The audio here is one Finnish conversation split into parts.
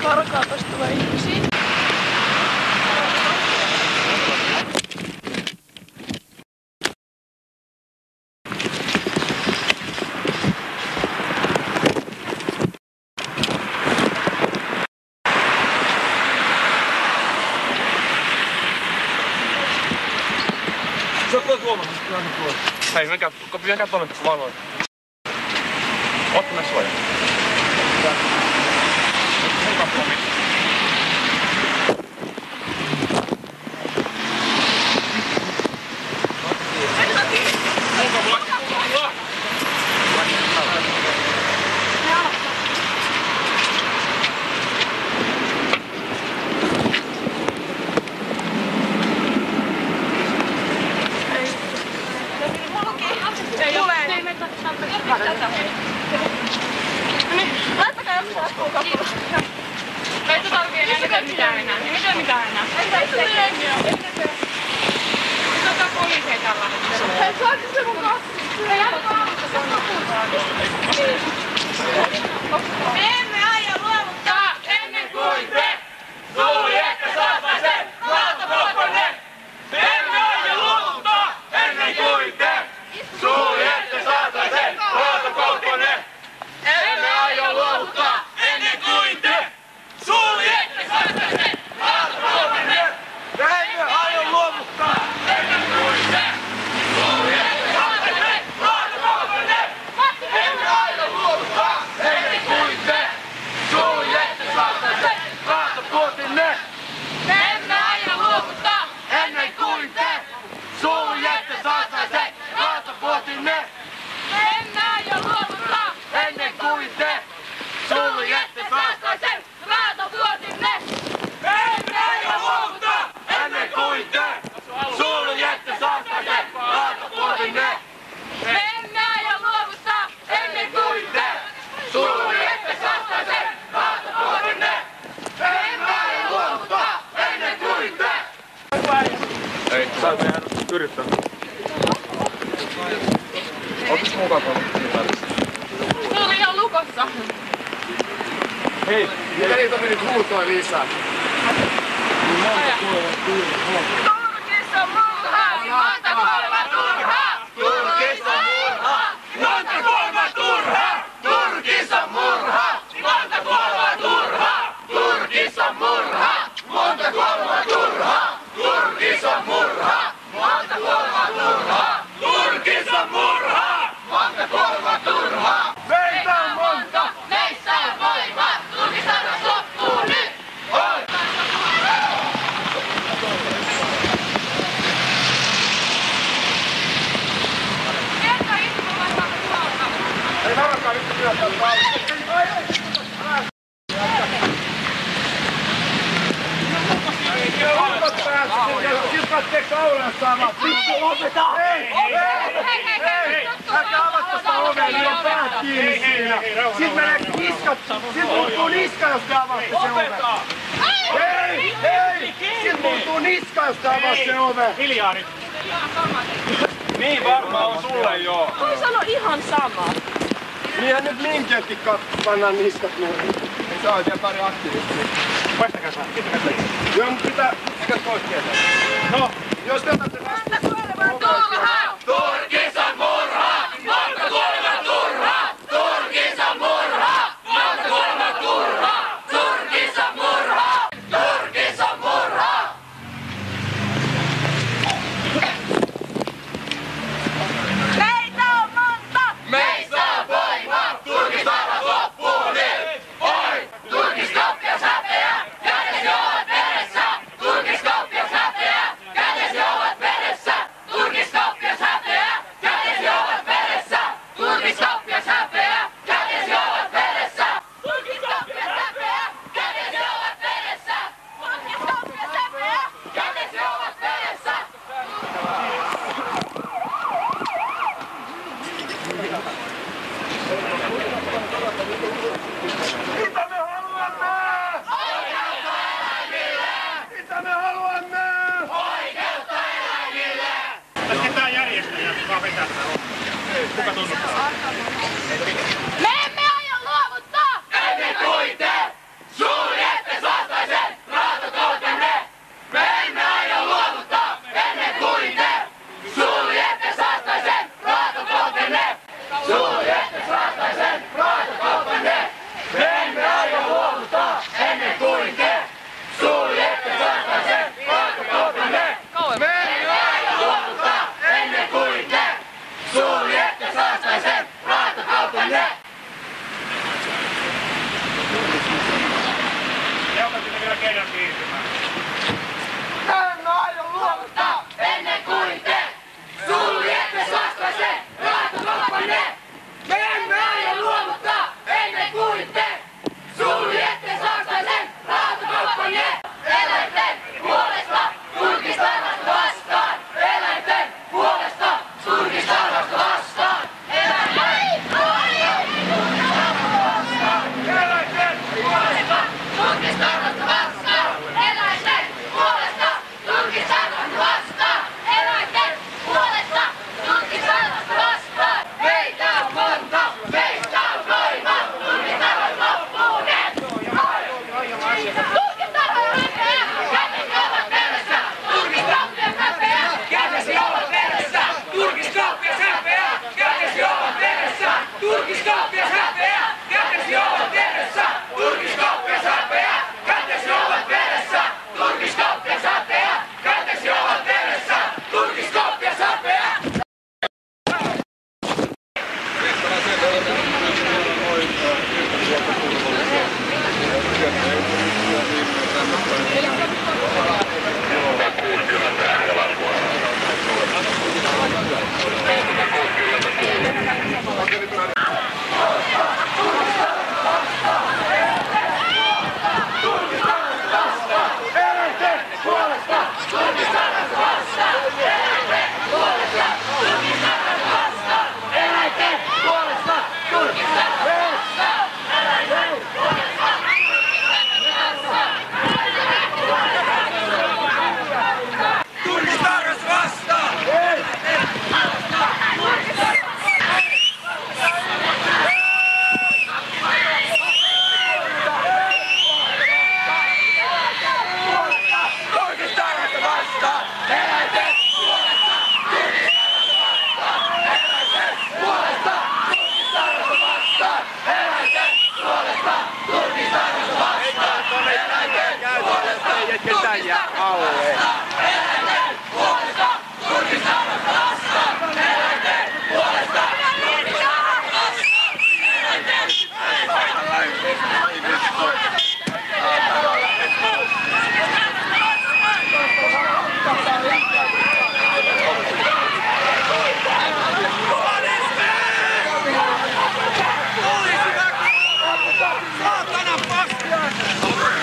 Karkaa tosta tulee ihmisiä. Sä oot huomannut, hei, menkää tuonne valoon. Ootko näissä suojaa? Laittakaa jossain askuun kappaleessa. Ei tota oikein enää mitään enää. Ei mitään mitään enää. Tota poliiseja tällä hetkellä. Hei, saako se mun kassi? Ei älkää. Emme aio luovuttaa ennen kuin te suljette saataisen raatapohkonne. Emme aio luovuttaa ennen kuin te suljette saataisen raatapohkonne. Emme aio luovuttaa ennen kuin te suljette saataisen raatapohkonne. Emme aio luovuttaa ennen kuin te suljette saataisen raatapohkonne. Emme aio luovuttaa ennen kuin te suljette saataisen raatapohkonne. Emme aio luovuttaa ennen kuin te suljette saataisen raatapohkonne. Emme aio luovuttaa ennen kuin te suljette saataisen raatapohkonne. Emme aio luovuttaa ennen kuin te suljette saataisen raatapohkonne. Emme aio luovuttaa ennen kuin te suljette saataisen raatapohkonne. Emme aio luovuttaa ennen kuin te. Ei, sä oot jäänyt yrittää. Ootko mukaan tuolla? Se oli ihan lukossa. Hei, mitä niitä meni huutoin lisää? Turkissa murhaa, monta kuolema turhaa. Turkissa murhaa, monta kuolema turhaa. Turkissa murhaa, monta kuolema turhaa. Turkissa murhaa, monta kuolema turhaa. Turkissa murhaa, monta kuolema turhaa. Turkissa murhaa, monta kuolema turhaa. Meitä on monta, meissä on voimaa. Turkistarhaus loppuu nyt. Oi! Ei varmaan nyt työtä. Silkatteeks aulassa avaa? Vittu, lopeta! Hei! Älkää avatko sitä ovea, niin on päät kiinni siinä. Sit menee niskat. Sit muuttuu niska, jos te avaatte se ove. Hei! Hei! Sit muuttuu niska, jos te avaatte se ove. Hiljaa nyt. Niin varmaan on sulle joo. Toi sano ihan sama. Niinhän nyt linketkin pannaan niskat nuorin. Ei saa vielä pari aktiivisesti. Paistakaa saa. Pistäkää se. Joo, mutta pitää... Mikä pois tietää? No. Jos te otatte vasta... Monta kuolema turhaa. Turkissa murhaa, monta kuolema turhaa. Turkissa murhaa, monta kuolema turhaa. Turkissa murhaa, Turkissa murhaa. Meitä on monta, meissä on voimaa. Turkistarhaus loppuu nyt. Oi, turkiskauppias häpeää, kädesi ovat edessä. Turkiskauppias häpeää, Kuka vetää tätä hommia? Kuka tunnustaa? Me emme aio luovuttaa! Ennen kuin te suljette vastaisen raatokautenne! Me emme aio luovuttaa! Ennen kuin te suljette vastaisen raatokautenne! Suljette vastaisen raatokautenne! Me emme aio luovuttaa! Ennen kuin te suljette vastaisen raatokautenne! Me emme aio luovuttaa! Ennen kuin te suljette vastaisen raatokautenne! Te otatte vielä kerran siirtymään. Emme aio luovuttaa ennen kuin te suljette vastaisen raatokauppanne! Me emme aio luovuttaa ennen kuin te suljette vastaisen raatokauppanne! Eläinten puolesta turkistarhasta vastaan! Eläinten puolesta turkistarhasta vastaan! Eläinten puolesta turkistarhasta vastaan! Eläinten puolesta turkistarhasta vastaan! Eläinten puolesta turkistarhasta vastaan! Meitä on monta, meistä on voima, turkistarhat loppuunet! Turkiskauppias häpeää! Kätesi ovat veressä! Turkiskauppias häpeää! Kätesi ovat veressä! Turkiskauppias häpeää! Kätesi ovat veressä! Turkiskauppias häpeää! Kätesi ovat veressä! Turkiskauppias häpeää!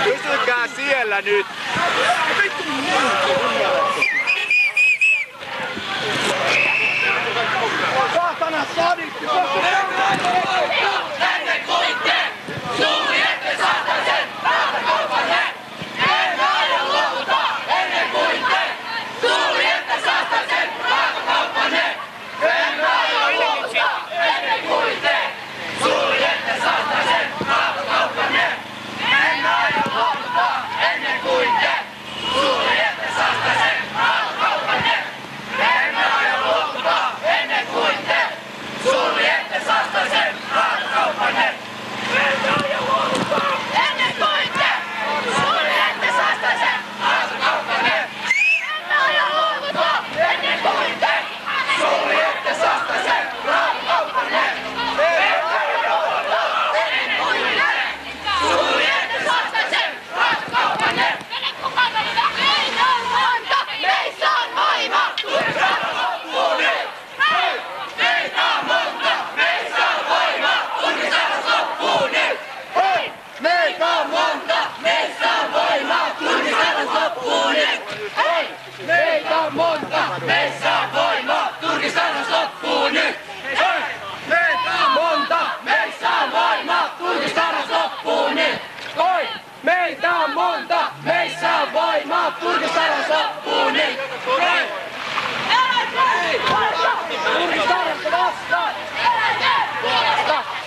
Pysykää siellä nyt! Saatana sadisti! Ennen kuin te suljette saataisen raatokauppanne! Emme aio luovuttaa ennen kuin te suljette saataisen raatokauppanne! Emme aio luovuttaa ennen kuin te suljette saataisen raatokauppanne! Emme aio luovuttaa ennen kuin te suljette saataisen raatokauppanne! Emme aio luovuttaa ennen kuin te suljette saataisen raatokauppanne! Emme aio luovuttaa ennen kuin te suljette saataisen raatokauppanne! Emme aio luovuttaa ennen kuin te suljette saataisen raatokauppanne! Emme aio luovuttaa ennen kuin te suljette saataisen raatokauppanne! Meitä on monta, meissä on voima! Turkistarhat loppuu nyt! Meitä on monta, meissä on voima! Turkistarhat loppuu nyt! Meitä on monta, meissä on voima! Turkistarhat loppuu nyt! Meitä on monta, meissä on voima! Turkistarhat loppuu nyt! Meitä on monta, meissä on voima! Turkistarhat loppuu nyt! Meitä on monta, meissä on voima! Turkistarhat loppuu nyt! Turkistarhasta vastaan!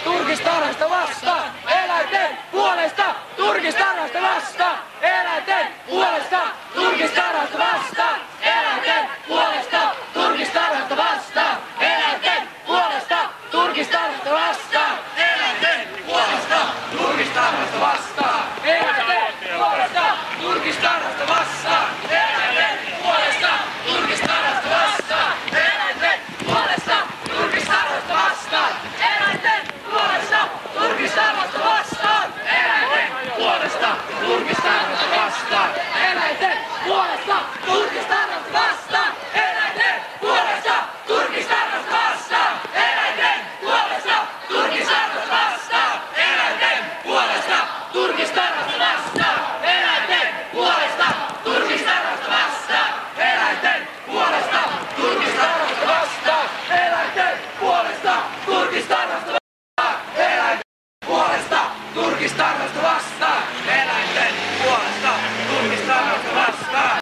Turkistarhasta vastaan! Eläinten puolesta! Turkistarhasta vastaan! Eläinten puolesta!